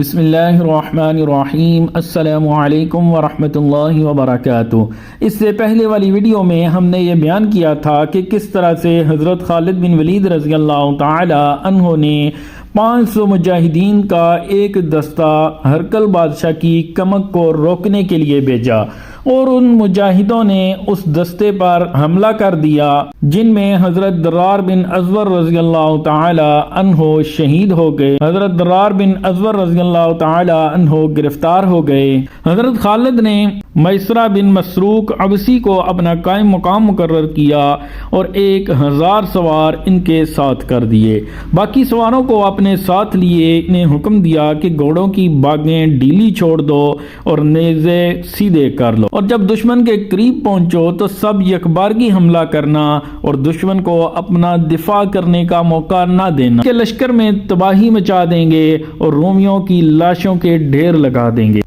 بسم اللہ الرحمن الرحیم۔ السلام علیکم ورحمۃ اللہ وبرکاتہ۔ اس سے پہلے والی ویڈیو میں ہم نے یہ بیان کیا تھا کہ کس طرح سے حضرت خالد بن ولید رضی اللہ تعالی عنہ نے 500 مجاہدین کا ایک دستہ ہرقل بادشاہ کی کمک کو روکنے کے لیے بھیجا اور ان مجاہدوں نے اس دستے پر حملہ کر دیا، جن میں حضرت درار بن ازور رضی اللہ تعالی عنہ شہید ہو گئے۔ حضرت درار بن ازور رضی اللہ تعالی عنہ گرفتار ہو گئے۔ حضرت خالد نے میسرہ بن مسروق عبسی کو اپنا قائم مقام مقرر کیا اور 1000 سوار ان کے ساتھ کر دیے۔ باقی سواروں کو اپنے ساتھ لیے انہیں حکم دیا کہ گھوڑوں کی باگیں ڈھیلی چھوڑ دو اور نیزے سیدھے کر لو، اور جب دشمن کے قریب پہنچو تو سب یکبارگی حملہ کرنا اور دشمن کو اپنا دفاع کرنے کا موقع نہ دینا، کہ لشکر میں تباہی مچا دیں گے اور رومیوں کی لاشوں کے ڈھیر لگا دیں گے۔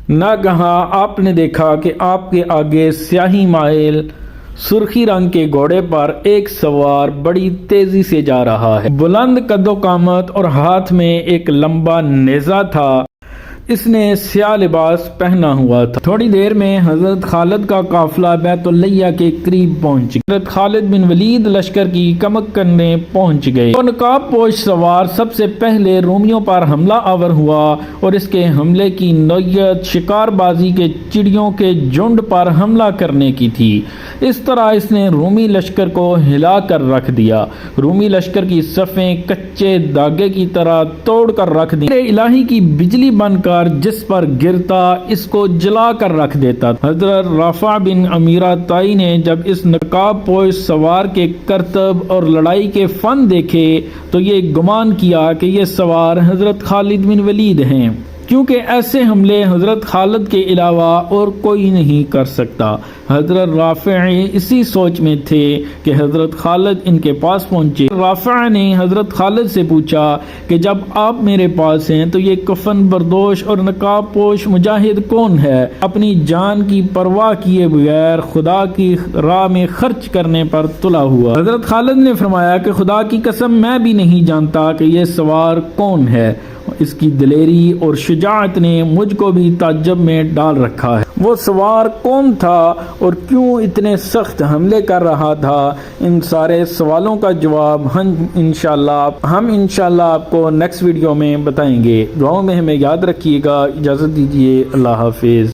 ناگہاں آپ نے دیکھا کہ آپ کے آگے سیاہی مائل سرخی رنگ کے گھوڑے پر ایک سوار بڑی تیزی سے جا رہا ہے۔ بلند قد و قامت اور ہاتھ میں ایک لمبا نیزہ تھا۔ اس نے سیاہ لباس پہنا ہوا تھا۔ تھوڑی دیر میں حضرت خالد کا قافلہ بیت اللیہ کے قریب پہنچ گیا۔ حضرت خالد بن ولید لشکر کی کمک کرنے پہنچ گئے۔ وہ نقاب پوش سوار سب سے پہلے رومیوں پر حملہ آور ہوا اور اس کے حملے کی نوعیت شکار بازی کے چڑیوں کے جھنڈ پر حملہ کرنے کی تھی۔ اس طرح اس نے رومی لشکر کو ہلا کر رکھ دیا۔ رومی لشکر کی صفیں کچے دھاگے کی طرح توڑ کر رکھ دی۔ الہی کی بجلی بن کر جس پر گرتا اس کو جلا کر رکھ دیتا۔ حضرت رافع بن امیرہ طائی نے جب اس نقاب پوش سوار کے کرتب اور لڑائی کے فن دیکھے تو یہ گمان کیا کہ یہ سوار حضرت خالد بن ولید ہیں، کیونکہ ایسے حملے حضرت خالد کے علاوہ اور کوئی نہیں کر سکتا۔ حضرت رافع اسی سوچ میں تھے کہ حضرت خالد ان کے پاس پہنچے۔ رافع نے حضرت خالد سے پوچھا کہ جب آپ میرے پاس ہیں تو یہ کفن بردوش اور نقاب پوش مجاہد کون ہے؟ اپنی جان کی پرواہ کیے بغیر خدا کی راہ میں خرچ کرنے پر تلا ہوا۔ حضرت خالد نے فرمایا کہ خدا کی قسم میں بھی نہیں جانتا کہ یہ سوار کون ہے۔ اس کی دلیری اور شجاعت نے مجھ کو بھی تعجب میں ڈال رکھا ہے۔ وہ سوار کون تھا اور کیوں اتنے سخت حملے کر رہا تھا؟ ان سارے سوالوں کا جواب ہم انشاءاللہ آپ کو نیکسٹ ویڈیو میں بتائیں گے۔ دعاؤں میں ہمیں یاد رکھیے گا۔ اجازت دیجیے، اللہ حافظ۔